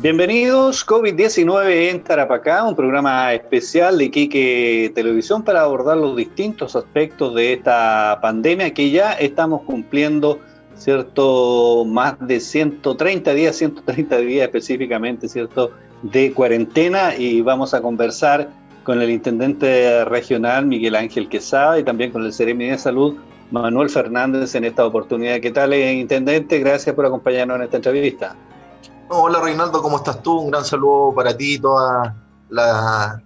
Bienvenidos, COVID-19 en Tarapacá, un programa especial de Iquique Televisión para abordar los distintos aspectos de esta pandemia que ya estamos cumpliendo, ¿cierto? Más de 130 días específicamente, ¿cierto? De cuarentena, y vamos a conversar con el intendente regional Miguel Ángel Quesada y también con el Seremi de Salud Manuel Fernández en esta oportunidad. ¿Qué tal, intendente? Gracias por acompañarnos en esta entrevista. Hola Reinaldo, ¿cómo estás tú? Un gran saludo para ti y toda la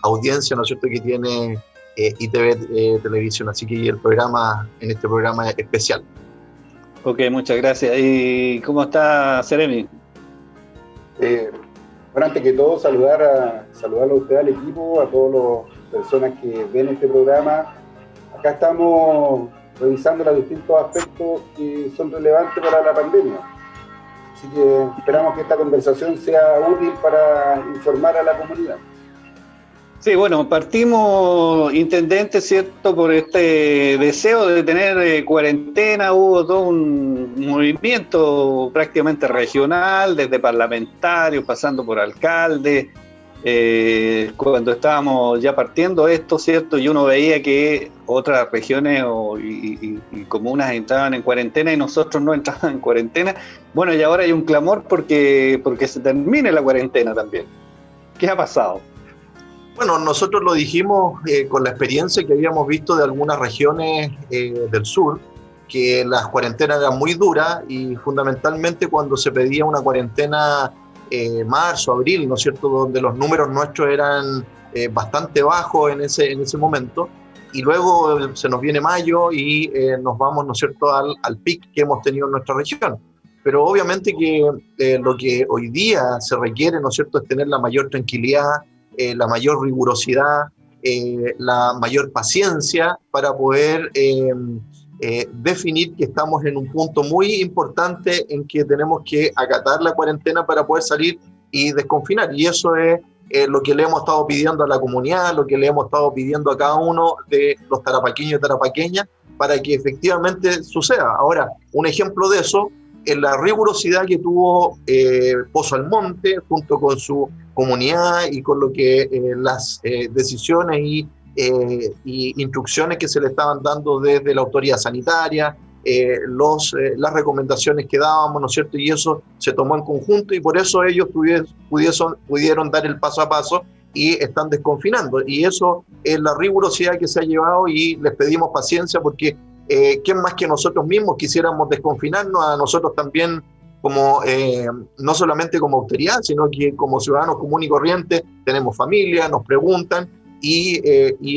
audiencia, ¿no es cierto?, que tiene ITV Televisión, así que el programa, en este programa especial. Ok, muchas gracias. ¿Y cómo está Seremi? Bueno, antes que todo, saludarlo a usted, al equipo, a todas las personas que ven este programa. Acá estamos revisando los distintos aspectos que son relevantes para la pandemia. Así que esperamos que esta conversación sea útil para informar a la comunidad. Sí, bueno, partimos, intendente, ¿cierto?, por este deseo de tener cuarentena. Hubo todo un movimiento prácticamente regional, desde parlamentarios, pasando por alcaldes, cuando estábamos ya partiendo esto, ¿cierto?, y uno veía que otras regiones y comunas entraban en cuarentena y nosotros no entrábamos en cuarentena. Bueno, y ahora hay un clamor porque se termine la cuarentena también. ¿Qué ha pasado? Bueno, nosotros lo dijimos con la experiencia que habíamos visto de algunas regiones del sur, que las cuarentenas eran muy duras y fundamentalmente cuando se pedía una cuarentena marzo, abril, ¿no es cierto?, donde los números nuestros eran bastante bajos en ese momento, y luego se nos viene mayo y nos vamos, ¿no es cierto?, al pic que hemos tenido en nuestra región. Pero obviamente que lo que hoy día se requiere, ¿no es cierto?, es tener la mayor tranquilidad, la mayor rigurosidad, la mayor paciencia para poder definir que estamos en un punto muy importante en que tenemos que acatar la cuarentena para poder salir y desconfinar. Y eso es lo que le hemos estado pidiendo a la comunidad, lo que le hemos estado pidiendo a cada uno de los tarapaqueños y tarapaqueñas para que efectivamente suceda. Ahora, un ejemplo de eso es la rigurosidad que tuvo Pozo Almonte junto con su comunidad y con lo que las decisiones y instrucciones que se le estaban dando desde la autoridad sanitaria, las recomendaciones que dábamos, ¿no es cierto? Y eso se tomó en conjunto y por eso ellos pudieron dar el paso a paso y están desconfinando. Y eso es la rigurosidad que se ha llevado y les pedimos paciencia porque ¿quién más que nosotros mismos quisiéramos desconfinarnos? A nosotros también, como no solamente como autoridad, sino que como ciudadanos comunes y corrientes, tenemos familia, nos preguntan, y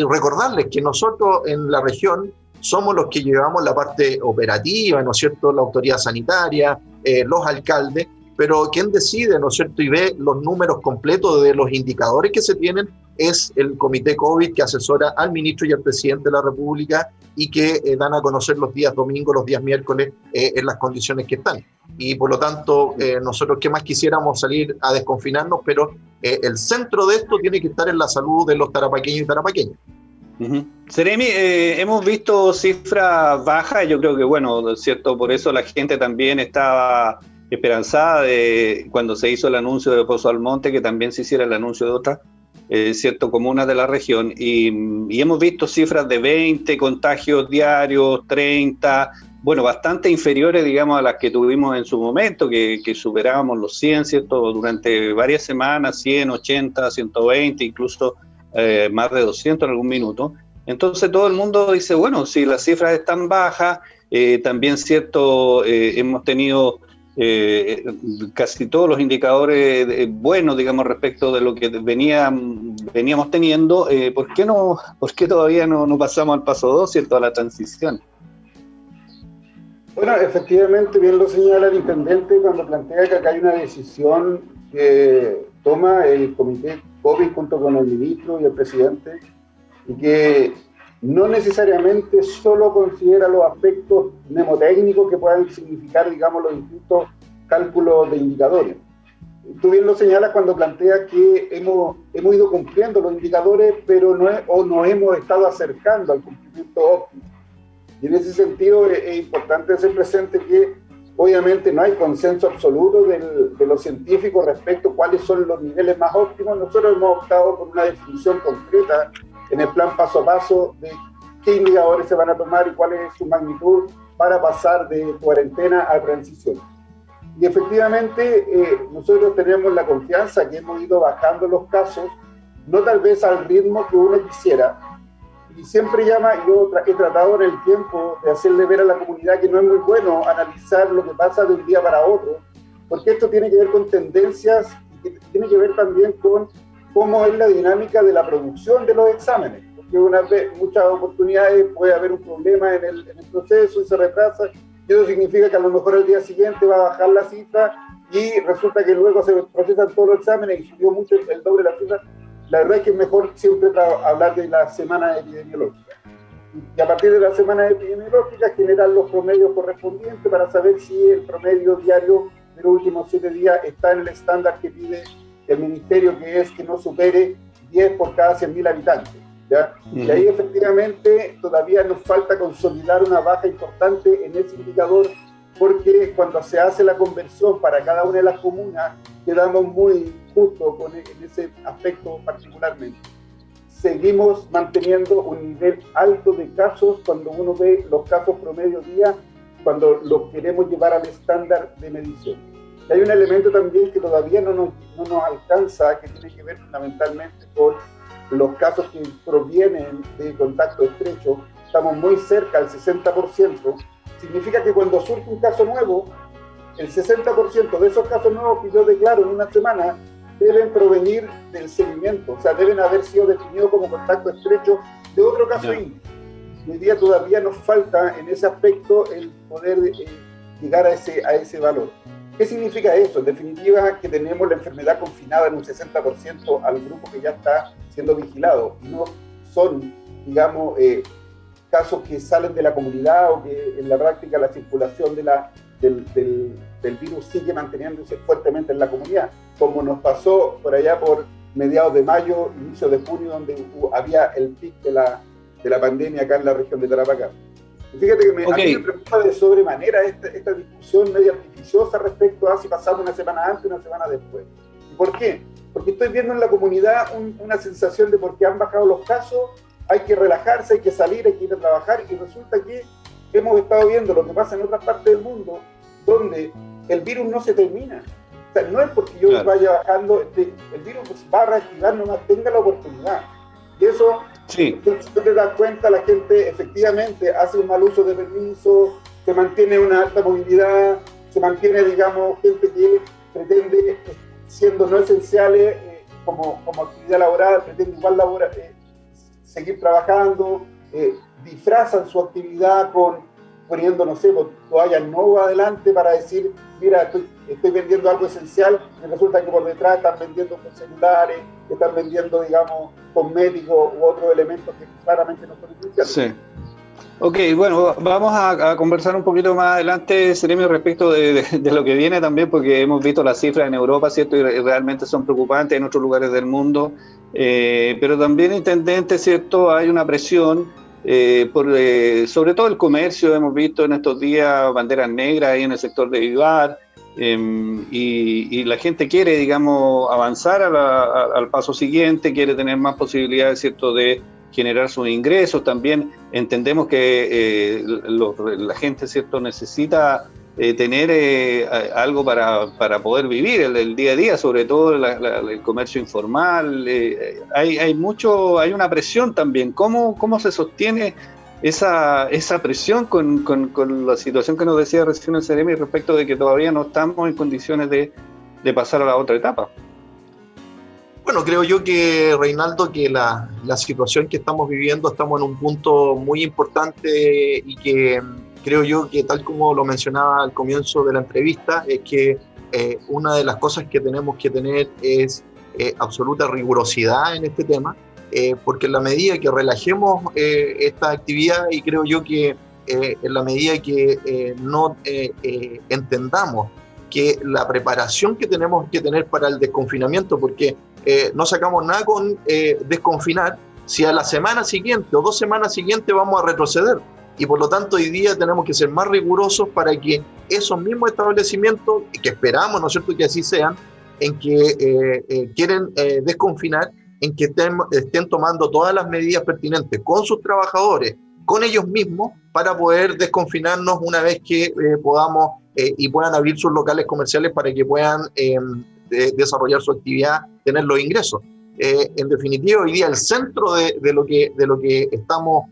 recordarles que nosotros en la región somos los que llevamos la parte operativa, ¿no es cierto?, la autoridad sanitaria, los alcaldes, pero quien decide, ¿no es cierto?, y ve los números completos de los indicadores que se tienen es el Comité COVID que asesora al ministro y al presidente de la República y que dan a conocer los días domingos, los días miércoles, en las condiciones que están. Y por lo tanto, nosotros qué más quisiéramos salir a desconfinarnos, pero el centro de esto tiene que estar en la salud de los tarapaqueños y tarapaqueñas. Uh-huh. Seremi, hemos visto cifras bajas, yo creo que, bueno, cierto, por eso la gente también estaba esperanzada de cuando se hizo el anuncio de Pozo Almonte, que también se hiciera el anuncio de otras comunas de la región, y hemos visto cifras de 20 contagios diarios, 30, bueno, bastante inferiores, digamos, a las que tuvimos en su momento, que superábamos los 100, ¿cierto?, durante varias semanas, 100, 80, 120, incluso más de 200 en algún minuto. Entonces todo el mundo dice, bueno, si las cifras están bajas, también, ¿cierto?, hemos tenido casi todos los indicadores buenos, digamos, respecto de lo que veníamos teniendo. ¿Por qué todavía no pasamos al paso 2, ¿cierto?, a la transición? Bueno, efectivamente, bien lo señala el intendente cuando plantea que acá hay una decisión que toma el Comité COVID junto con el ministro y el presidente, y que no necesariamente solo considera los aspectos mnemotécnicos que puedan significar, digamos, los distintos cálculos de indicadores. Tú bien lo señalas cuando planteas que hemos ido cumpliendo los indicadores, pero nos hemos estado acercando al cumplimiento óptimo. Y en ese sentido es importante hacer presente que Obviamente no hay consenso absoluto de los científicos respecto a cuáles son los niveles más óptimos. Nosotros hemos optado por una definición concreta en el plan paso a paso de qué indicadores se van a tomar y cuál es su magnitud para pasar de cuarentena a transición. Y efectivamente nosotros tenemos la confianza que hemos ido bajando los casos, no tal vez al ritmo que uno quisiera, y siempre yo he tratado en el tiempo de hacerle ver a la comunidad que no es muy bueno analizar lo que pasa de un día para otro, porque esto tiene que ver con tendencias y que tiene que ver también con cómo es la dinámica de la producción de los exámenes, porque muchas oportunidades puede haber un problema en el proceso y se retrasa, y eso significa que a lo mejor el día siguiente va a bajar la cifra y resulta que luego se procesan todos los exámenes y subió mucho el doble de la cifra. La verdad es que es mejor siempre hablar de la semana epidemiológica. Y a partir de la semana epidemiológica generar los promedios correspondientes para saber si el promedio diario de los últimos 7 días está en el estándar que pide el ministerio, que es que no supere 10 por cada 100.000 habitantes. ¿Ya? Y ahí efectivamente todavía nos falta consolidar una baja importante en ese indicador, porque cuando se hace la conversión para cada una de las comunas quedamos muy justos en ese aspecto particularmente. Seguimos manteniendo un nivel alto de casos cuando uno ve los casos promedio día, cuando los queremos llevar al estándar de medición. Y hay un elemento también que todavía no nos alcanza, que tiene que ver fundamentalmente con los casos que provienen de contacto estrecho. Estamos muy cerca al 60%. Significa que cuando surge un caso nuevo, el 60% de esos casos nuevos que yo declaro en una semana deben provenir del seguimiento, o sea, deben haber sido definidos como contacto estrecho de otro caso índice. Hoy día todavía nos falta en ese aspecto el poder llegar a ese valor. ¿Qué significa eso? En definitiva, que tenemos la enfermedad confinada en un 60% al grupo que ya está siendo vigilado. Y no son, digamos, casos que salen de la comunidad o que en la práctica la circulación del virus sigue manteniéndose fuertemente en la comunidad, como nos pasó por allá por mediados de mayo, inicio de junio, donde había el pic de la pandemia acá en la región de Tarapacá. Y fíjate que a mí me preocupa de sobremanera esta discusión medio artificiosa respecto a si pasamos una semana antes o una semana después. ¿Y por qué? Porque estoy viendo en la comunidad una sensación de porque han bajado los casos, hay que relajarse, hay que salir, hay que ir a trabajar, y resulta que hemos estado viendo lo que pasa en otras partes del mundo, donde el virus no se termina. O sea, no es porque yo vaya bajando, el virus va a reactivar nomás, tenga la oportunidad. Y eso, si tú te das cuenta, la gente efectivamente hace un mal uso de permiso, se mantiene una alta movilidad, se mantiene, digamos, gente que pretende, siendo no esenciales, como actividad laboral, pretende igual seguir trabajando, disfrazan su actividad poniendo, no sé, toallas nuevas adelante para decir, mira, estoy vendiendo algo esencial, y resulta que por detrás están vendiendo con celulares, están vendiendo, digamos, cosméticos u otros elementos que claramente no son esenciales. Sí. Ok, bueno, vamos a conversar un poquito más adelante, Seremio, respecto de lo que viene también, porque hemos visto las cifras en Europa, ¿cierto? Y realmente son preocupantes en otros lugares del mundo, pero también, intendente, ¿cierto? Hay una presión sobre todo el comercio. Hemos visto en estos días banderas negras ahí en el sector de Vivar, y la gente quiere, digamos, avanzar al paso siguiente, quiere tener más posibilidades, ¿cierto?, de generar sus ingresos. También entendemos que la gente, ¿cierto?, necesita tener algo para poder vivir el día a día, sobre todo el comercio informal. Hay una presión también. ¿Cómo se sostiene esa presión con la situación que nos decía recién el Seremi respecto de que todavía no estamos en condiciones de pasar a la otra etapa? Bueno, creo yo que, Reinaldo, que la situación que estamos viviendo, estamos en un punto muy importante, y que creo yo que, tal como lo mencionaba al comienzo de la entrevista, es que una de las cosas que tenemos que tener es absoluta rigurosidad en este tema, porque en la medida que relajemos esta actividad, y creo yo que en la medida que no entendamos que la preparación que tenemos que tener para el desconfinamiento, porque no sacamos nada con desconfinar si a la semana siguiente o 2 semanas siguientes vamos a retroceder. Y por lo tanto hoy día tenemos que ser más rigurosos para que esos mismos establecimientos, que esperamos, ¿no es cierto?, que así sean, en que quieren desconfinar, en que estén tomando todas las medidas pertinentes con sus trabajadores, con ellos mismos, para poder desconfinarnos una vez que podamos y puedan abrir sus locales comerciales para que puedan desarrollar su actividad, tener los ingresos. En definitiva, hoy día el centro de lo que estamos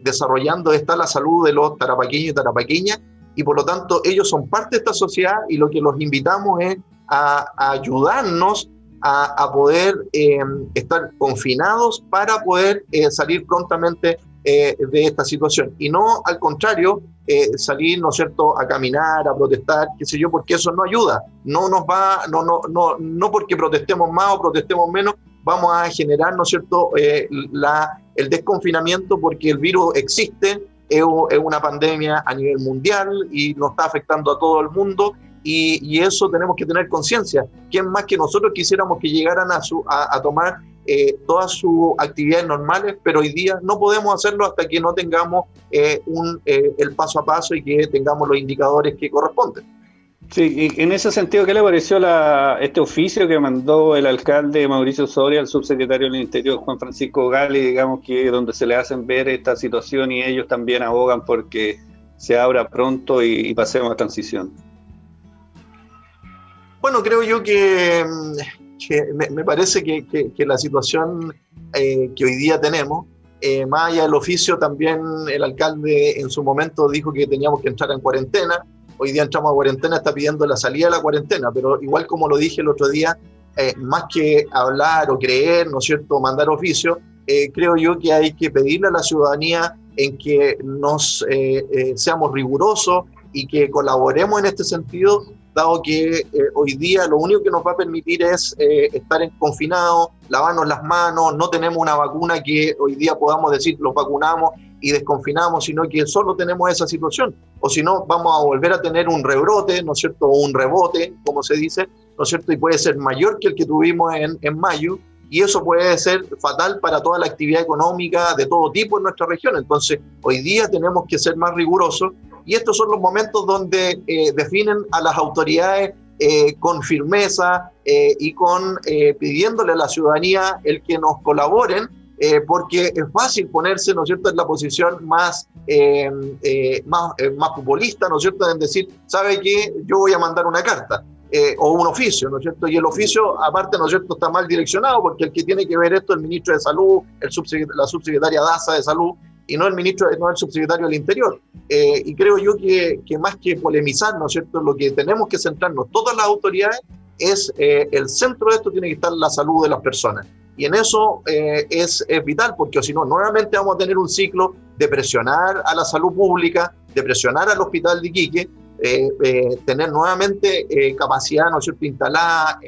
desarrollando está la salud de los tarapaqueños y tarapaqueñas, y por lo tanto ellos son parte de esta sociedad, y lo que los invitamos es a ayudarnos a poder estar confinados para poder salir prontamente de esta situación, y no al contrario salir, ¿no es cierto?, a caminar, a protestar, qué sé yo, porque eso no ayuda, no porque protestemos más o protestemos menos vamos a generar, ¿no es cierto?, el desconfinamiento, porque el virus existe, es una pandemia a nivel mundial y nos está afectando a todo el mundo, y eso tenemos que tener conciencia. ¿Quién más que nosotros quisiéramos que llegaran a tomar todas sus actividades normales? Pero hoy día no podemos hacerlo hasta que no tengamos el paso a paso y que tengamos los indicadores que corresponden. Sí, y en ese sentido, ¿qué le pareció este oficio que mandó el alcalde Mauricio Soria al subsecretario del Interior, Juan Francisco Gali, digamos, que donde se le hacen ver esta situación y ellos también abogan porque se abra pronto y pasemos a transición? Bueno, creo yo que me parece que la situación que hoy día tenemos, más allá del oficio, también el alcalde en su momento dijo que teníamos que entrar en cuarentena. Hoy día entramos a cuarentena, está pidiendo la salida de la cuarentena, pero igual como lo dije el otro día, más que hablar o creer, ¿no es cierto?, mandar oficio, creo yo que hay que pedirle a la ciudadanía en que seamos rigurosos y que colaboremos en este sentido, dado que hoy día lo único que nos va a permitir es estar confinados, lavarnos las manos, no tenemos una vacuna que hoy día podamos decir los vacunamos y desconfinamos, sino que solo tenemos esa situación, o si no vamos a volver a tener un rebrote, ¿no es cierto?, o un rebote, como se dice, ¿no es cierto?, y puede ser mayor que el que tuvimos en mayo, y eso puede ser fatal para toda la actividad económica de todo tipo en nuestra región. Entonces, hoy día tenemos que ser más rigurosos, y estos son los momentos donde definen a las autoridades con firmeza y pidiéndole a la ciudadanía el que nos colaboren, porque es fácil ponerse, ¿no es cierto?, en la posición más populista, ¿no es cierto?, en decir, ¿sabe qué? Yo voy a mandar una carta. O un oficio, ¿no es cierto? Y el oficio, aparte, ¿no es cierto?, está mal direccionado, porque el que tiene que ver esto es el ministro de Salud, la subsecretaria Daza de Salud, y no el subsecretario del Interior. Y creo yo que más que polemizar, ¿no es cierto?, lo que tenemos que centrarnos todas las autoridades es el centro de esto tiene que estar la salud de las personas. Y en eso es vital, porque si no, nuevamente vamos a tener un ciclo de presionar a la salud pública, de presionar al hospital de Iquique, tener nuevamente capacidad, ¿no es cierto?, instalada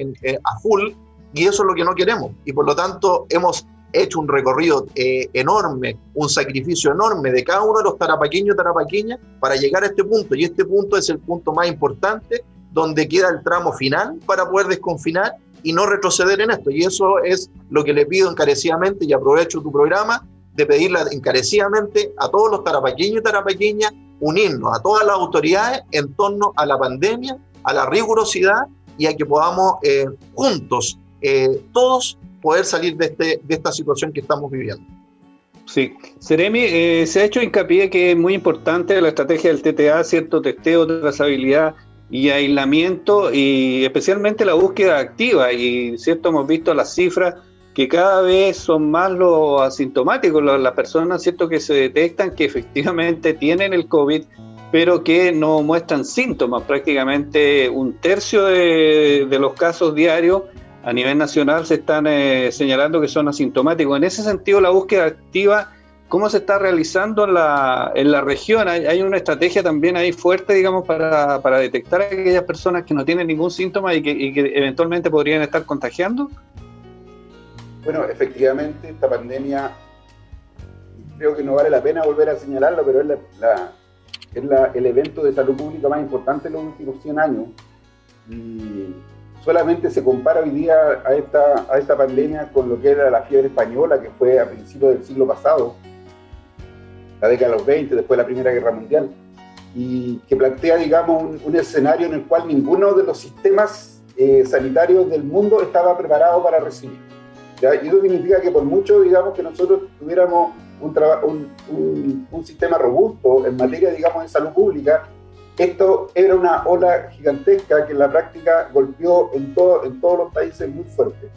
a full, y eso es lo que no queremos. Y por lo tanto hemos hecho un recorrido enorme, un sacrificio enorme de cada uno de los tarapaqueños y tarapaqueñas para llegar a este punto, y este punto es el punto más importante, donde queda el tramo final para poder desconfinar y no retroceder en esto. Y eso es lo que le pido encarecidamente, y aprovecho tu programa de pedirle encarecidamente a todos los tarapaqueños y tarapaqueñas unirnos a todas las autoridades en torno a la pandemia, a la rigurosidad, y a que podamos juntos, todos, poder salir de esta situación que estamos viviendo. Sí, Seremi, se ha hecho hincapié que es muy importante la estrategia del TTA, cierto, testeo, trazabilidad y aislamiento, y especialmente la búsqueda activa, y cierto, hemos visto las cifras que cada vez son más los asintomáticos, las personas, cierto, que se detectan que efectivamente tienen el COVID, pero que no muestran síntomas. Prácticamente un tercio de los casos diarios a nivel nacional se están señalando que son asintomáticos. En ese sentido, la búsqueda activa, ¿cómo se está realizando en la región? ¿Hay una estrategia también ahí fuerte, digamos, para detectar a aquellas personas que no tienen ningún síntoma y que eventualmente podrían estar contagiando? Bueno, efectivamente, esta pandemia, creo que no vale la pena volver a señalarlo, pero es el evento de salud pública más importante en los últimos 100 años. Y solamente se compara hoy día a esta pandemia con lo que era la fiebre española, que fue a principios del siglo pasado, la década de los 20, después de la Primera Guerra Mundial. y que plantea, digamos, un escenario en el cual ninguno de los sistemas sanitarios del mundo estaba preparado para recibir. ¿Ya? Y eso significa que por mucho, digamos, que nosotros tuviéramos un sistema robusto en materia, digamos, de salud pública, esto era una ola gigantesca que en la práctica golpeó en todos los países muy fuerte.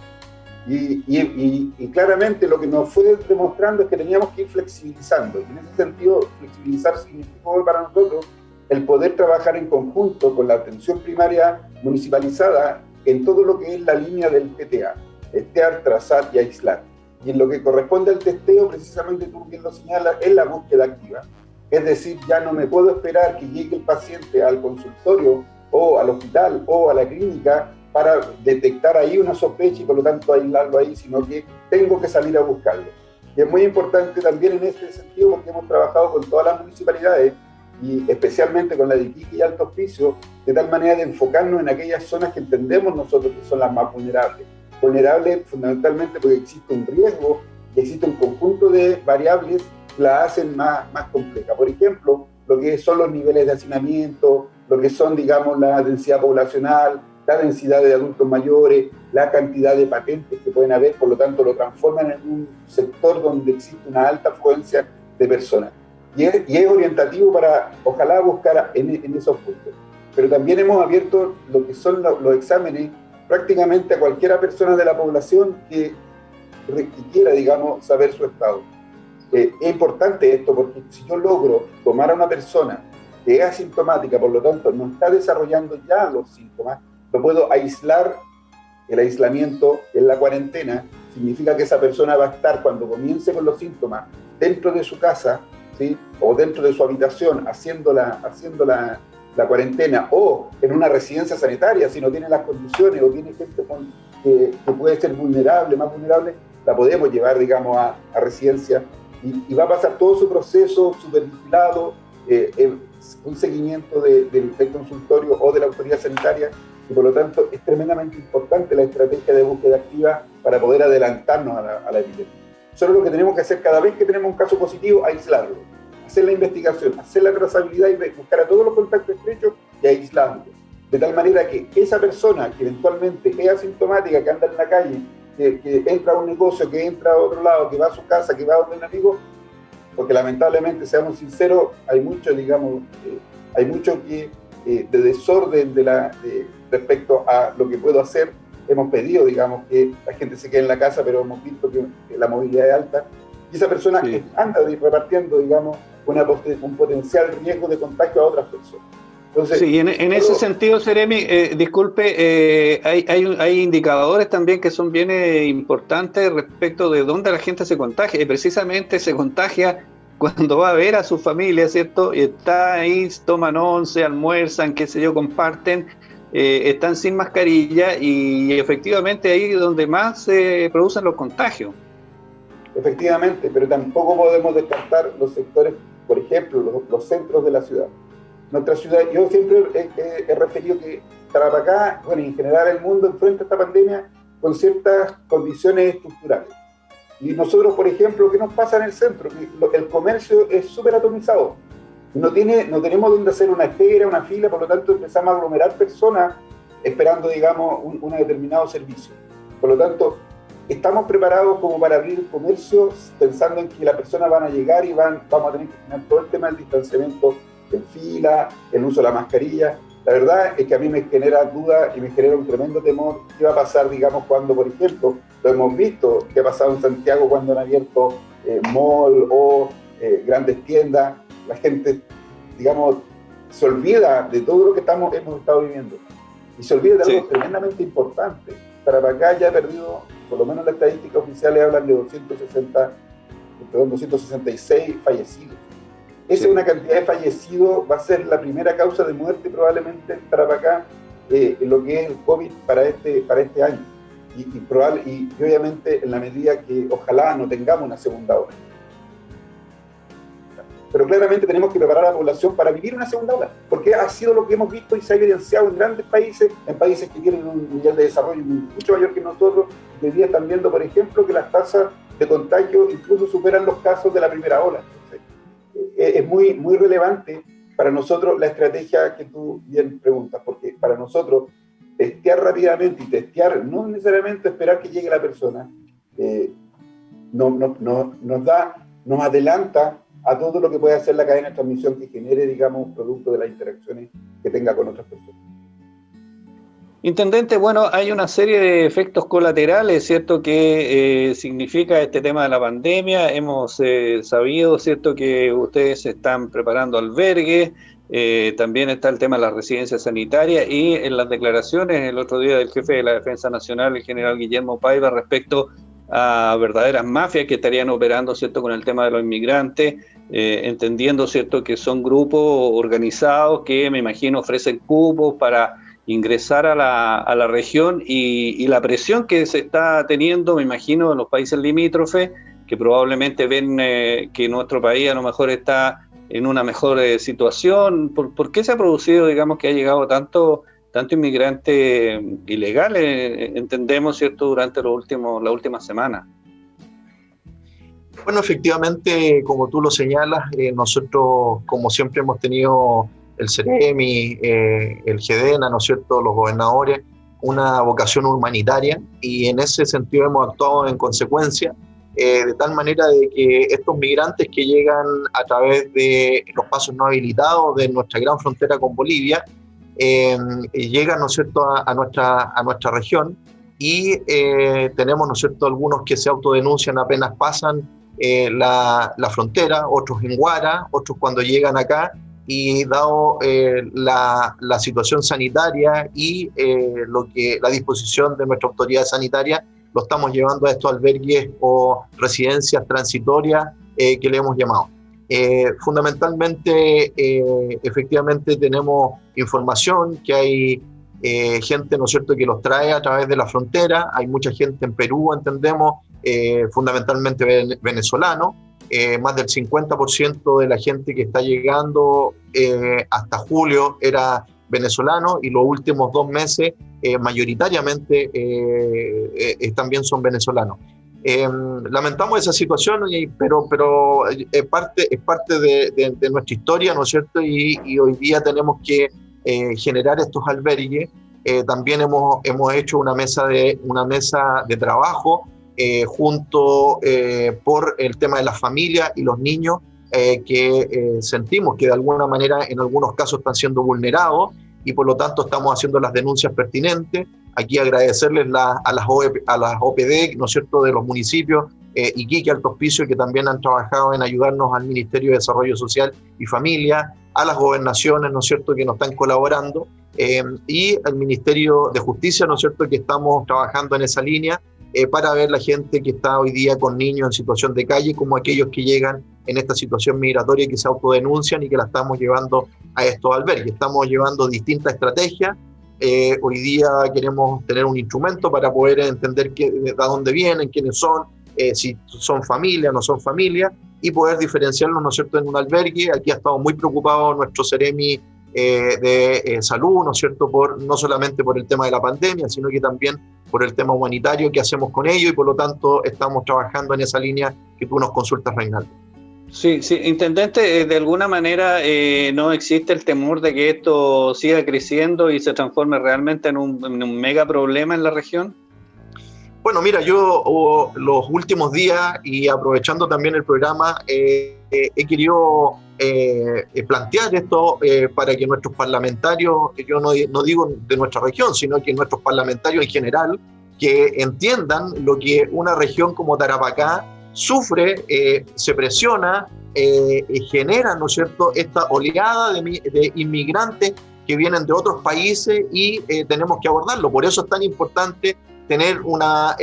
Y claramente lo que nos fue demostrando es que teníamos que ir flexibilizando. Y en ese sentido, flexibilizar significó para nosotros el poder trabajar en conjunto con la atención primaria municipalizada en todo lo que es la línea del PTA, testear, trazar y aislar. Y en lo que corresponde al testeo, precisamente tú bien lo señalas, es la búsqueda activa. Es decir, ya no me puedo esperar que llegue el paciente al consultorio o al hospital o a la clínica para detectar ahí una sospecha y por lo tanto aislarlo ahí, sino que tengo que salir a buscarlo. Y es muy importante también en este sentido porque hemos trabajado con todas las municipalidades y especialmente con la de Iquique y Alto Hospicio, de tal manera de enfocarnos en aquellas zonas que entendemos nosotros que son las más vulnerables. Vulnerables fundamentalmente porque existe un riesgo y existe un conjunto de variables que la hacen más compleja. Por ejemplo, lo que son los niveles de hacinamiento, lo que son, digamos, la densidad poblacional, la densidad de adultos mayores, la cantidad de patentes que pueden haber, por lo tanto lo transforman en un sector donde existe una alta afluencia de personas. Y es orientativo para, ojalá, buscar en esos puntos. Pero también hemos abierto lo que son los exámenes prácticamente a cualquiera persona de la población que quiera, digamos, saber su estado. Es importante esto porque si yo logro tomar a una persona que es asintomática, por lo tanto no está desarrollando ya los síntomas, lo puedo aislar. El aislamiento en la cuarentena significa que esa persona va a estar, cuando comience con los síntomas, dentro de su casa, ¿sí? O dentro de su habitación, haciendo la cuarentena, o en una residencia sanitaria, si no tiene las condiciones, o tiene gente que puede ser vulnerable, más vulnerable, la podemos llevar, digamos, a residencia, y va a pasar todo su proceso supervigilado, un seguimiento del consultorio o de la autoridad sanitaria, y por lo tanto es tremendamente importante la estrategia de búsqueda activa para poder adelantarnos a la epidemia. Solo lo que tenemos que hacer cada vez que tenemos un caso positivo, aislarlo, hacer la investigación, hacer la trazabilidad y buscar a todos los contactos estrechos y aislarlo. De tal manera que esa persona que eventualmente es asintomática, que anda en la calle, que entra a un negocio, que entra a otro lado, que va a su casa, que va a donde un amigo, porque lamentablemente, seamos sinceros, hay mucho, digamos, hay mucho que de desorden respecto a lo que puedo hacer. Hemos pedido, digamos, que la gente se quede en la casa, pero hemos visto que la movilidad es alta, y esa persona anda repartiendo, digamos, un potencial riesgo de contagio a otras personas. Entonces, sí, en ese sentido, Seremi, disculpe, hay indicadores también que son bien importantes respecto de dónde la gente se contagia, y precisamente se contagia cuando va a ver a su familia, ¿cierto? Y está ahí, toman once, almuerzan, qué sé yo, comparten, están sin mascarilla, y efectivamente ahí es donde más se producen los contagios. Efectivamente, pero tampoco podemos descartar los sectores, por ejemplo, los centros de la ciudad. Nuestra ciudad, yo siempre he referido que Tarapacá, bueno, en general el mundo enfrenta esta pandemia con ciertas condiciones estructurales. Y nosotros, por ejemplo, ¿qué nos pasa en el centro? Que el comercio es súper atomizado. No tenemos dónde hacer una espera, una fila, por lo tanto empezamos a aglomerar personas esperando, digamos, un determinado servicio. Por lo tanto, estamos preparados como para abrir el comercio pensando en que las personas van a llegar y vamos a tener que tener todo el tema del distanciamiento en fila, el uso de la mascarilla. La verdad es que a mí me genera duda y me genera un tremendo temor qué va a pasar, digamos, cuando, por ejemplo, lo hemos visto, qué ha pasado en Santiago cuando han abierto mall o grandes tiendas. La gente, digamos, se olvida de todo lo que hemos estado viviendo y se olvida de algo tremendamente importante. Tarapacá ya ha perdido, por lo menos las estadísticas oficiales hablan de 266 fallecidos. Esa es una cantidad de fallecidos, va a ser la primera causa de muerte probablemente en Tarapacá, en lo que es el COVID para este año. Y obviamente en la medida que ojalá no tengamos una segunda ola. Pero claramente tenemos que preparar a la población para vivir una segunda ola, porque ha sido lo que hemos visto y se ha evidenciado en grandes países, en países que tienen un nivel de desarrollo mucho mayor que nosotros, que hoy día están viendo, por ejemplo, que las tasas de contagio incluso superan los casos de la primera ola. Entonces, es muy relevante para nosotros la estrategia que tú bien preguntas, porque para nosotros testear rápidamente y testear, no necesariamente esperar que llegue la persona, nos adelanta a todo lo que puede hacer la cadena de transmisión que genere, digamos, producto de las interacciones que tenga con otras personas. Intendente, bueno, hay una serie de efectos colaterales, ¿cierto?, que significa este tema de la pandemia. Hemos sabido, ¿cierto?, que ustedes están preparando albergues, también está el tema de las residencias sanitarias y en las declaraciones el otro día del jefe de la Defensa Nacional, el general Guillermo Paiva, respecto a verdaderas mafias que estarían operando, ¿cierto?, con el tema de los inmigrantes, entendiendo, ¿cierto?, que son grupos organizados que me imagino ofrecen cupos para ingresar a la región y la presión que se está teniendo, me imagino, en los países limítrofes, que probablemente ven que nuestro país a lo mejor está en una mejor situación. ¿Por qué se ha producido, digamos, que ha llegado tanto inmigrante ilegal, entendemos, ¿cierto?, durante la última semana? Bueno, efectivamente, como tú lo señalas, nosotros, como siempre, hemos tenido el CEREMI, el GEDENA, ¿no es cierto?, los gobernadores, una vocación humanitaria, y en ese sentido hemos actuado en consecuencia, de tal manera de que estos migrantes que llegan a través de los pasos no habilitados de nuestra gran frontera con Bolivia, llegan, ¿no es cierto?, a nuestra región, y tenemos, ¿no es cierto?, algunos que se autodenuncian apenas pasan la frontera, otros en Huara, otros cuando llegan acá, y dado la situación sanitaria y la disposición de nuestra autoridad sanitaria, lo estamos llevando a estos albergues o residencias transitorias que le hemos llamado. Fundamentalmente, efectivamente tenemos información que hay gente, ¿no es cierto?, que los trae a través de la frontera. Hay mucha gente en Perú, entendemos, fundamentalmente venezolano. Más del 50% de la gente que está llegando hasta julio era venezolano, y los últimos 2 meses mayoritariamente también son venezolanos. Lamentamos esa situación, pero es parte de nuestra historia, ¿no es cierto? Y hoy día tenemos que generar estos albergues. También hemos hecho una mesa de trabajo junto por el tema de las familias y los niños que sentimos que de alguna manera en algunos casos están siendo vulnerados, y por lo tanto estamos haciendo las denuncias pertinentes. Aquí agradecerles a las OPD, ¿no es cierto?, de los municipios, Iquique, Alto Hospicio, que también han trabajado en ayudarnos al Ministerio de Desarrollo Social y Familia, a las gobernaciones, ¿no es cierto?, que nos están colaborando, y al Ministerio de Justicia, ¿no es cierto?, que estamos trabajando en esa línea, para ver la gente que está hoy día con niños en situación de calle, como aquellos que llegan en esta situación migratoria y que se autodenuncian, y que la estamos llevando a estos albergues. Estamos llevando distintas estrategias. Hoy día queremos tener un instrumento para poder entender de dónde vienen, quiénes son, si son familia, no son familia, y poder diferenciarlos, ¿no es cierto?, en un albergue. Aquí ha estado muy preocupado nuestro CEREMI de salud, ¿no es cierto?, no solamente por el tema de la pandemia, sino que también por el tema humanitario que hacemos con ellos, y por lo tanto estamos trabajando en esa línea que tú nos consultas, Reinaldo. Sí, intendente, de alguna manera no existe el temor de que esto siga creciendo y se transforme realmente en un mega problema en la región. Bueno, mira, yo los últimos días, y aprovechando también el programa, he querido plantear esto para que nuestros parlamentarios, yo no digo de nuestra región, sino que nuestros parlamentarios en general, que entiendan lo que una región como Tarapacá sufre, se presiona, genera, ¿no es cierto?, esta oleada de inmigrantes que vienen de otros países, y tenemos que abordarlo. Por eso es tan importante tener una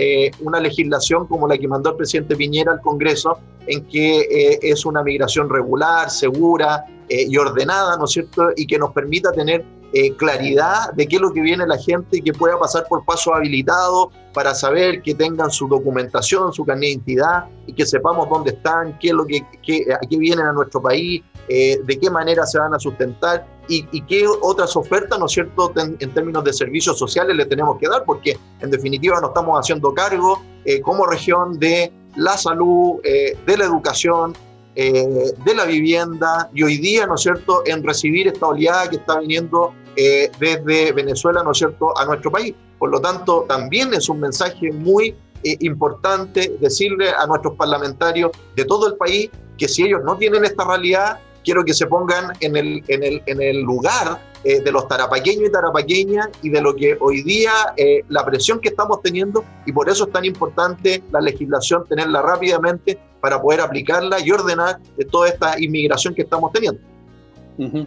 legislación como la que mandó el presidente Piñera al Congreso, en que es una migración regular, segura y ordenada, ¿no es cierto?, y que nos permita tener claridad de qué es lo que viene la gente, y que pueda pasar por pasos habilitados para saber que tengan su documentación, su carnet de identidad, y que sepamos dónde están, qué es lo a qué vienen a nuestro país, de qué manera se van a sustentar, y qué otras ofertas, ¿no es cierto?, en términos de servicios sociales le tenemos que dar, porque en definitiva nos estamos haciendo cargo como región de la salud, de la educación, de la vivienda y hoy día, ¿no es cierto?, en recibir esta oleada que está viniendo desde Venezuela, ¿no es cierto?, a nuestro país. Por lo tanto, también es un mensaje muy importante decirle a nuestros parlamentarios de todo el país que si ellos no tienen esta realidad, quiero que se pongan en el lugar de los tarapaqueños y tarapaqueñas y de lo que hoy día la presión que estamos teniendo, y por eso es tan importante la legislación, tenerla rápidamente para poder aplicarla y ordenar toda esta inmigración que estamos teniendo. Uh-huh.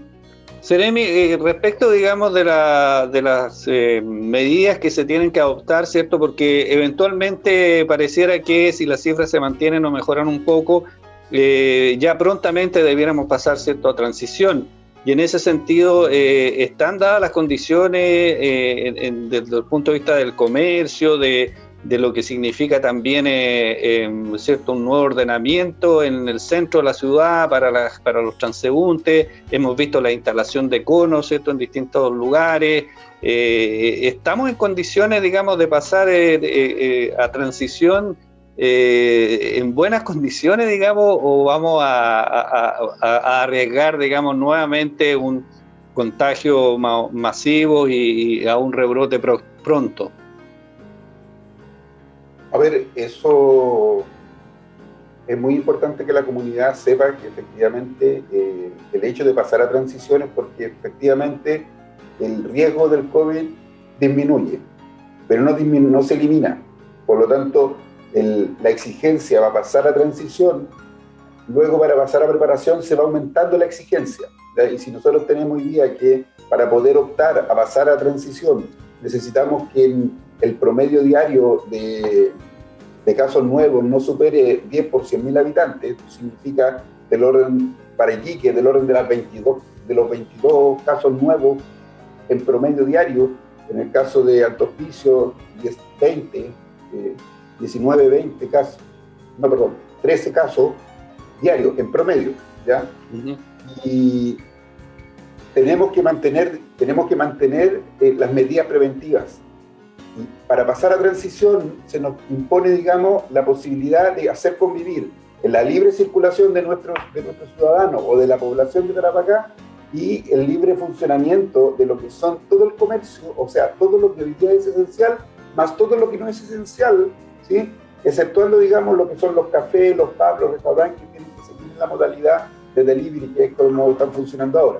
Seremi, respecto, digamos, de las medidas que se tienen que adoptar, ¿cierto? Porque eventualmente pareciera que si las cifras se mantienen o mejoran un poco, ya prontamente debiéramos pasar, ¿cierto?, a transición. Y en ese sentido, ¿están dadas las condiciones desde el punto de vista del comercio, de lo que significa también ¿cierto?, un nuevo ordenamiento en el centro de la ciudad para los transeúntes? Hemos visto la instalación de conos, ¿cierto?, en distintos lugares. ¿Estamos en condiciones, digamos, de pasar a transición en buenas condiciones, digamos, o vamos a arriesgar, digamos, nuevamente un contagio masivo y a un rebrote pronto? A ver, eso es muy importante que la comunidad sepa que efectivamente el hecho de pasar a transiciones, porque efectivamente el riesgo del COVID disminuye, pero no se elimina. Por lo tanto, la exigencia va a pasar a transición, luego para pasar a preparación se va aumentando la exigencia. Y si nosotros tenemos hoy día que para poder optar a pasar a transición necesitamos que el promedio diario de casos nuevos no supere 10 por 100.000 habitantes, esto significa del orden, para Iquique, del orden de los 22 casos nuevos en promedio diario. En el caso de Alto Hospicio, 19-20 casos, 13 casos diarios en promedio, ¿ya? Uh-huh. Y tenemos que mantener las medidas preventivas. Y para pasar a transición se nos impone, digamos, la posibilidad de hacer convivir en la libre circulación de nuestros ciudadanos o de la población de Tarapacá y el libre funcionamiento de lo que son todo el comercio, o sea, todo lo que hoy día es esencial, más todo lo que no es esencial, ¿sí?, exceptuando, digamos, lo que son los cafés, los pubs, los restaurantes, que tienen que seguir la modalidad de delivery, que es como están funcionando ahora.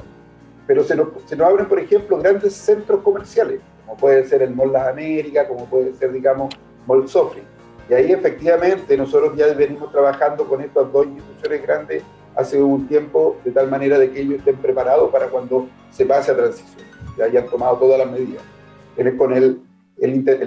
Pero se nos abren, por ejemplo, grandes centros comerciales, como puede ser el Mall Las Américas, como puede ser, digamos, Mall Sofri. Y ahí efectivamente nosotros ya venimos trabajando con estas dos instituciones grandes hace un tiempo, de tal manera de que ellos estén preparados para cuando se pase a transición, ya hayan tomado todas las medidas. Con el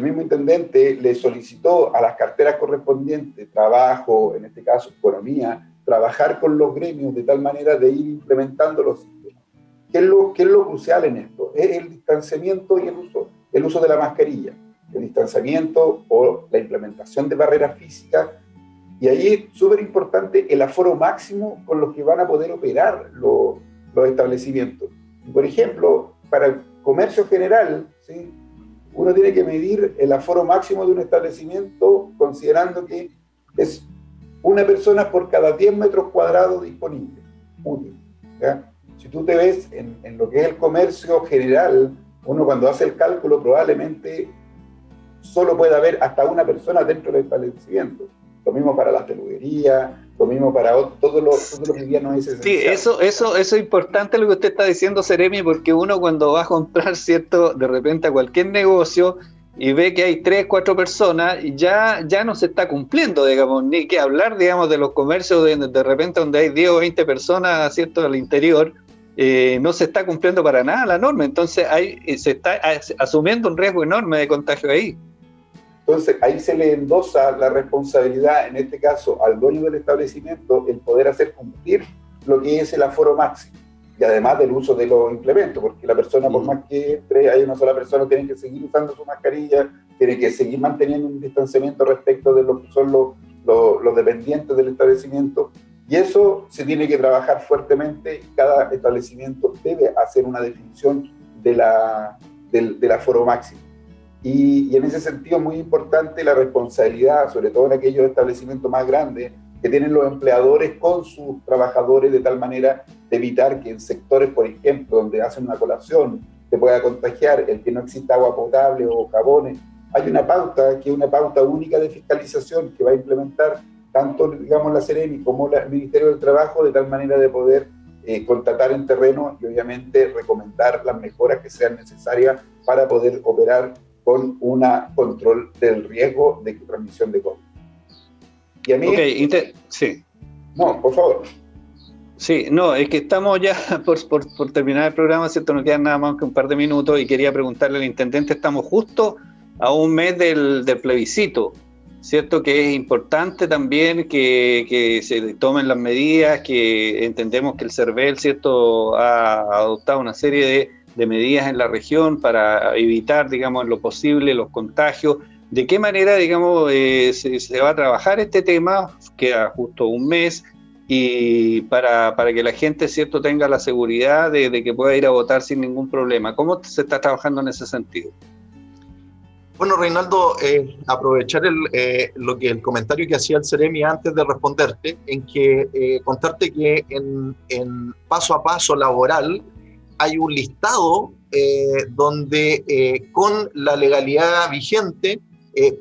mismo intendente le solicitó a las carteras correspondientes, trabajo, en este caso economía, trabajar con los gremios de tal manera de ir implementando los sistemas. ¿Qué es lo crucial en esto? Es el distanciamiento y el uso de la mascarilla, el distanciamiento o la implementación de barreras físicas, y ahí es súper importante el aforo máximo con los que van a poder operar los establecimientos. Por ejemplo, para el comercio general, ¿sí?, uno tiene que medir el aforo máximo de un establecimiento considerando que es una persona por cada 10 metros cuadrados disponibles, útil, ¿ya? Si tú te ves en lo que es el comercio general, uno cuando hace el cálculo probablemente solo puede haber hasta una persona dentro del establecimiento. Lo mismo para las peluquerías, lo mismo para todo lo que hoy día no es esencial. Sí, eso es importante lo que usted está diciendo, Seremi, porque uno cuando va a comprar, ¿cierto?, de repente a cualquier negocio y ve que hay 3, 4 personas, ya no se está cumpliendo, digamos, ni que hablar, digamos, de los comercios de repente donde hay 10 o 20 personas, ¿cierto?, al interior, no se está cumpliendo para nada la norma. Entonces se está asumiendo un riesgo enorme de contagio ahí. Entonces ahí se le endosa la responsabilidad, en este caso al dueño del establecimiento, el poder hacer cumplir lo que es el aforo máximo, y además del uso de los implementos, porque la persona, por más que entre, hay una sola persona, tiene que seguir usando su mascarilla, tiene que seguir manteniendo un distanciamiento respecto de lo que son los dependientes del establecimiento, y eso se tiene que trabajar fuertemente, y cada establecimiento debe hacer una definición del aforo máximo. Y en ese sentido es muy importante la responsabilidad, sobre todo en aquellos establecimientos más grandes, que tienen los empleadores con sus trabajadores, de tal manera de evitar que en sectores, por ejemplo, donde hacen una colación, se pueda contagiar, el que no exista agua potable o jabones. Hay una pauta, que es una pauta única de fiscalización que va a implementar tanto, digamos, la Seremi como el Ministerio del Trabajo, de tal manera de poder contratar en terreno y obviamente recomendar las mejoras que sean necesarias para poder operar con un control del riesgo de transmisión de COVID. Y a mí... Sí. No, por favor. Sí, no, es que estamos ya por terminar el programa, ¿cierto? Nos quedan nada más que un par de minutos y quería preguntarle al intendente, estamos justo a un mes del plebiscito, ¿cierto? Que es importante también que se tomen las medidas, que entendemos que el CERVEL, ¿cierto?, ha adoptado una serie de medidas en la región para evitar, digamos, en lo posible los contagios. ¿De qué manera, digamos, se va a trabajar este tema? Queda justo un mes y para que la gente, ¿cierto?, tenga la seguridad de que pueda ir a votar sin ningún problema. ¿Cómo se está trabajando en ese sentido? Bueno, Reinaldo, aprovechar el comentario que hacía el Seremi antes de responderte, en que contarte que en paso a paso laboral hay un listado donde con la legalidad vigente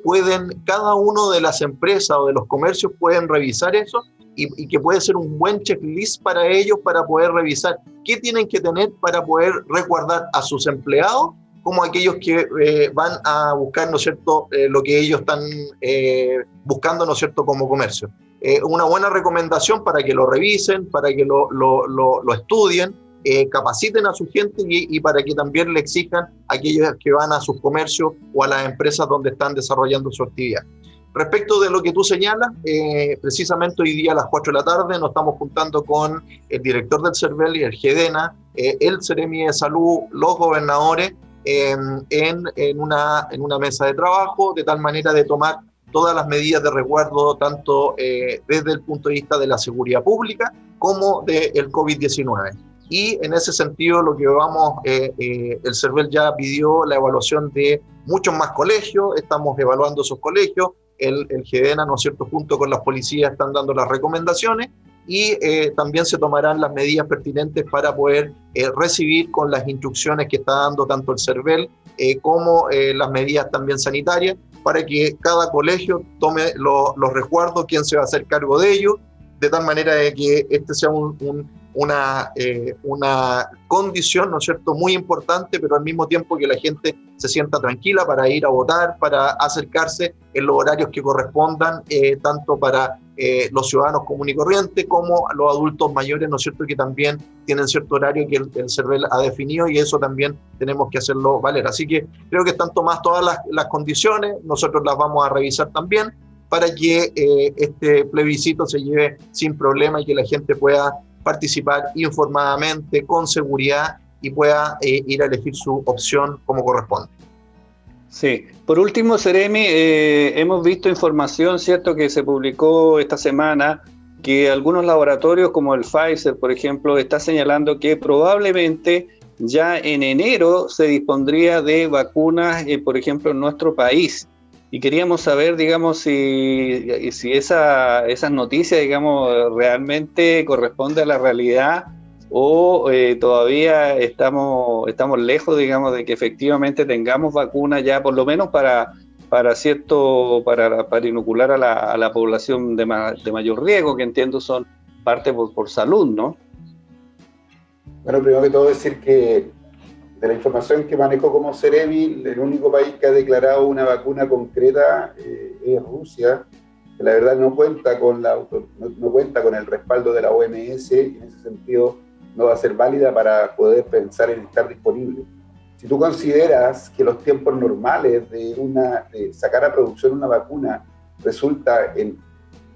pueden, cada uno de las empresas o de los comercios pueden revisar eso y que puede ser un buen checklist para ellos para poder revisar qué tienen que tener para poder resguardar a sus empleados como aquellos que van a buscar, ¿no es cierto?, lo que ellos están buscando, ¿no es cierto?, como comercio. Una buena recomendación para que lo revisen, para que lo estudien, capaciten a su gente y para que también le exijan a aquellos que van a sus comercios o a las empresas donde están desarrollando su actividad. Respecto de lo que tú señalas, precisamente hoy día a las 4 de la tarde nos estamos juntando con el director del CERVEL y el GEDENA, el Seremi de Salud, los gobernadores, en una mesa de trabajo, de tal manera de tomar todas las medidas de resguardo, tanto desde el punto de vista de la seguridad pública como del COVID-19. Y en ese sentido, lo que el CERVEL ya pidió la evaluación de muchos más colegios, estamos evaluando esos colegios, el GEDENA, ¿no es cierto?, junto con las policías están dando las recomendaciones y también se tomarán las medidas pertinentes para poder recibir con las instrucciones que está dando tanto el CERVEL como las medidas también sanitarias para que cada colegio tome los resguardos, quién se va a hacer cargo de ellos, de tal manera de que este sea una condición, ¿no es cierto?, muy importante, pero al mismo tiempo que la gente se sienta tranquila para ir a votar, para acercarse en los horarios que correspondan, tanto para los ciudadanos comunes y corrientes como los adultos mayores, ¿no es cierto?, que también tienen cierto horario que el CERVEL ha definido y eso también tenemos que hacerlo valer. Así que creo que están tomadas todas las condiciones, nosotros las vamos a revisar también para que este plebiscito se lleve sin problema y que la gente pueda participar informadamente, con seguridad y pueda ir a elegir su opción como corresponde. Sí. Por último, Seremi, hemos visto información, ¿cierto?, que se publicó esta semana, que algunos laboratorios como el Pfizer, por ejemplo, está señalando que probablemente ya en enero se dispondría de vacunas, por ejemplo, en nuestro país. Y queríamos saber, digamos, si esas noticias, digamos, realmente corresponden a la realidad o todavía estamos lejos, digamos, de que efectivamente tengamos vacunas ya, por lo menos para inocular a la población de mayor riesgo, que entiendo son parte por salud, ¿no? Bueno, primero que todo decir que de la información que manejo como Seremi, el único país que ha declarado una vacuna concreta es Rusia, que la verdad no cuenta con el respaldo de la OMS y en ese sentido no va a ser válida para poder pensar en estar disponible. Si tú consideras que los tiempos normales de sacar a producción una vacuna resulta en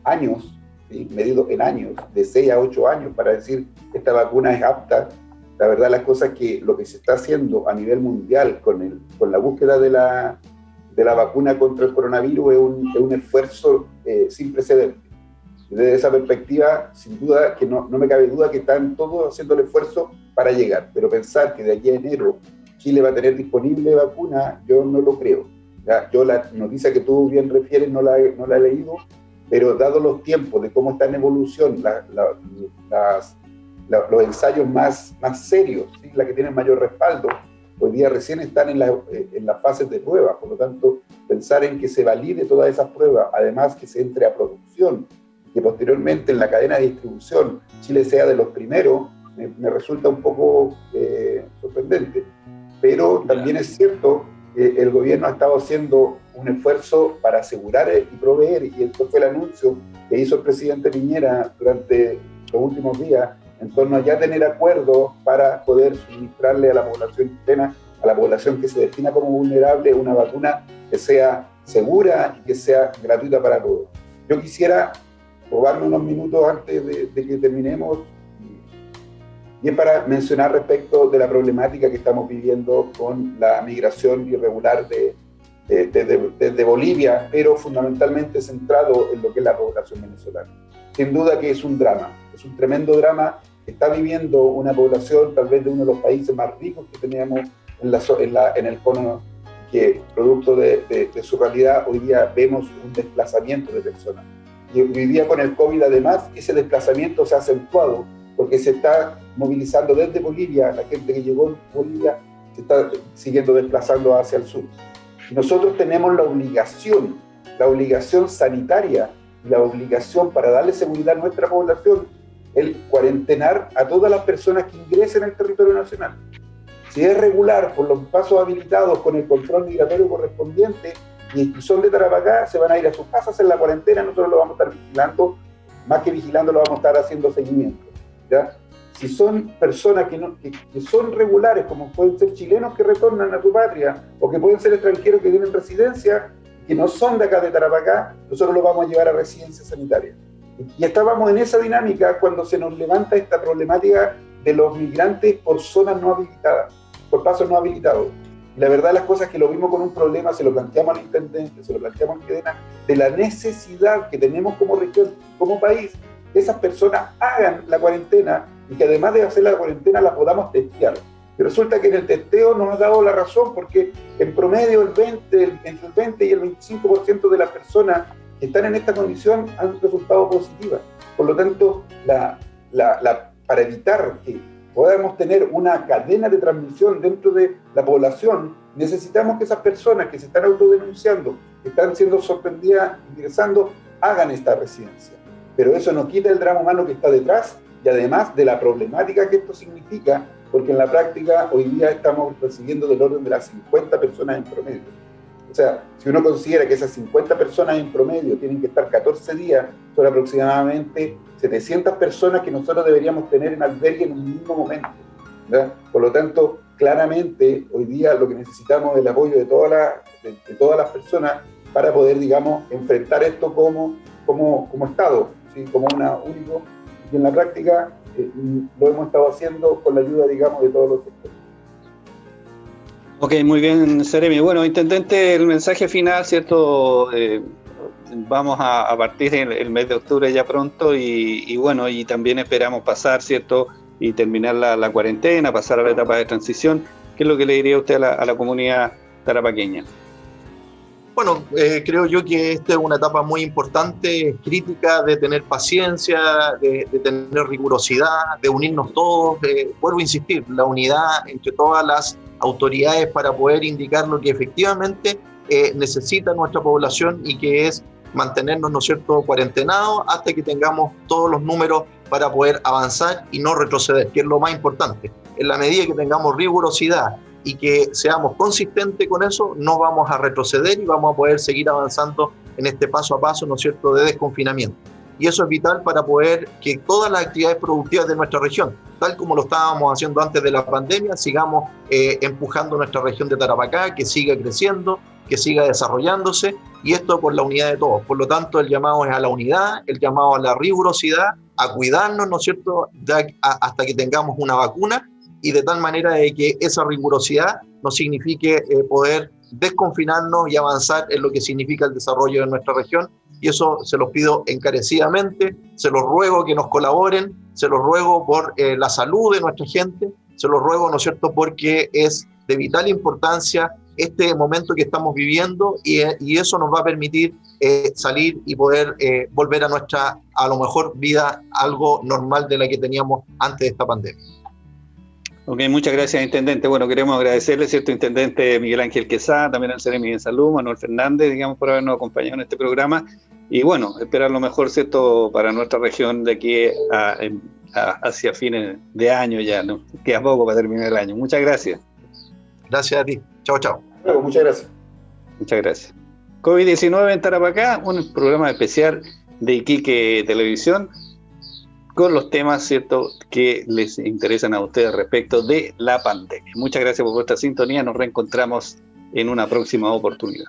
años, ¿sí?, medido en años, de 6 a 8 años para decir que esta vacuna es apta, la verdad las cosas que lo que se está haciendo a nivel mundial con la búsqueda de la vacuna contra el coronavirus es un esfuerzo sin precedentes. Desde esa perspectiva, sin duda, que no me cabe duda que están todos haciendo el esfuerzo para llegar, pero pensar que de aquí a enero Chile va a tener disponible vacuna, yo no lo creo. ¿Ya? Yo la noticia que tú bien refieres no la he leído, pero dado los tiempos de cómo está en evolución los ensayos más serios, ¿sí? La que tienen mayor respaldo, hoy día recién están en las fases de prueba. Por lo tanto, pensar en que se valide todas esas pruebas, además que se entre a producción, que posteriormente en la cadena de distribución Chile sea de los primeros, me resulta un poco sorprendente. Pero también es cierto que el gobierno ha estado haciendo un esfuerzo para asegurar y proveer, y esto fue el anuncio que hizo el presidente Piñera durante los últimos días, en torno a ya tener acuerdos para poder suministrarle a la población chilena, a la población que se destina como vulnerable, una vacuna que sea segura y que sea gratuita para todos. Yo quisiera robarme unos minutos antes de que terminemos, y es para mencionar respecto de la problemática que estamos viviendo con la migración irregular desde Bolivia, pero fundamentalmente centrado en lo que es la población venezolana. Sin duda que es un drama, es un tremendo drama que está viviendo una población tal vez de uno de los países más ricos que teníamos en el cono, que producto de su realidad hoy día vemos un desplazamiento de personas. Y hoy día con el COVID además ese desplazamiento se ha acentuado porque se está movilizando desde Bolivia, la gente que llegó en Bolivia se está siguiendo desplazando hacia el sur. Y nosotros tenemos la obligación sanitaria, la obligación para darle seguridad a nuestra población, el cuarentenar a todas las personas que ingresen al territorio nacional. Si es regular, por los pasos habilitados con el control migratorio correspondiente, y son de Tarapacá, se van a ir a sus casas en la cuarentena, nosotros lo vamos a estar vigilando, más que vigilando, lo vamos a estar haciendo seguimiento, ¿ya? Si son personas que son regulares, como pueden ser chilenos que retornan a su patria, o que pueden ser extranjeros que tienen residencia, que no son de acá de Tarapacá, nosotros los vamos a llevar a residencia sanitaria. Y estábamos en esa dinámica cuando se nos levanta esta problemática de los migrantes por zonas no habilitadas, por pasos no habilitados. Y la verdad las cosas que lo vimos con un problema, se lo planteamos al intendente, se lo planteamos a Kedena, de la necesidad que tenemos como región, como país, que esas personas hagan la cuarentena y que además de hacer la cuarentena la podamos testear. Y resulta que en el testeo nos ha dado la razón, porque en promedio entre el 20 y el 25% de las personas que están en esta condición han resultado positivas. Por lo tanto, para evitar que podamos tener una cadena de transmisión dentro de la población, necesitamos que esas personas que se están autodenunciando, que están siendo sorprendidas ingresando, hagan esta residencia. Pero eso no quita el drama humano que está detrás y además de la problemática que esto significa, porque en la práctica hoy día estamos recibiendo del orden de las 50 personas en promedio. O sea, si uno considera que esas 50 personas en promedio tienen que estar 14 días, son aproximadamente 700 personas que nosotros deberíamos tener en albergue en un mismo momento, ¿verdad? Por lo tanto, claramente, hoy día lo que necesitamos es el apoyo de todas las personas para poder, digamos, enfrentar esto como Estado, ¿sí? Como una único, y en la práctica lo hemos estado haciendo con la ayuda, digamos, de todos los sectores. Ok, muy bien, Seremi. Bueno, intendente, el mensaje final, ¿cierto? Vamos a partir el mes de octubre ya pronto y bueno, y también esperamos pasar, ¿cierto? Y terminar la cuarentena, pasar a la etapa de transición. ¿Qué es lo que le diría usted a la comunidad tarapaqueña? Bueno, creo yo que esta es una etapa muy importante, crítica, de tener paciencia, de tener rigurosidad, de unirnos todos. Vuelvo a insistir, la unidad entre todas las autoridades para poder indicar lo que efectivamente necesita nuestra población y que es mantenernos, ¿no es cierto?, cuarentenados hasta que tengamos todos los números para poder avanzar y no retroceder, que es lo más importante. En la medida que tengamos rigurosidad y que seamos consistentes con eso, no vamos a retroceder y vamos a poder seguir avanzando en este paso a paso, ¿no es cierto?, de desconfinamiento. Y eso es vital para poder que todas las actividades productivas de nuestra región, tal como lo estábamos haciendo antes de la pandemia, sigamos empujando nuestra región de Tarapacá, que siga creciendo, que siga desarrollándose, y esto por la unidad de todos. Por lo tanto, el llamado es a la unidad, el llamado a la rigurosidad, a cuidarnos, ¿no es cierto?, hasta que tengamos una vacuna, y de tal manera de que esa rigurosidad nos signifique poder desconfinarnos y avanzar en lo que significa el desarrollo de nuestra región. Y eso se los pido encarecidamente, se los ruego que nos colaboren, se los ruego por la salud de nuestra gente, se los ruego, ¿no es cierto?, porque es de vital importancia este momento que estamos viviendo y eso nos va a permitir salir y poder volver a nuestra, a lo mejor, vida algo normal de la que teníamos antes de esta pandemia. Ok, muchas gracias, Intendente. Bueno, queremos agradecerle, ¿cierto?, Intendente Miguel Ángel Quesada, también al Seremi de Salud, Manuel Fernández, digamos, por habernos acompañado en este programa. Y bueno, esperar lo mejor, ¿cierto?, para nuestra región de aquí hacia fines de año ya, ¿no? Queda poco para terminar el año. Muchas gracias. Gracias a ti. Chao, chao. Bueno, muchas gracias. Muchas gracias. COVID-19 en Tarapacá, un programa especial de Iquique Televisión, con los temas, ¿cierto?, que les interesan a ustedes respecto de la pandemia. Muchas gracias por vuestra sintonía. Nos reencontramos en una próxima oportunidad.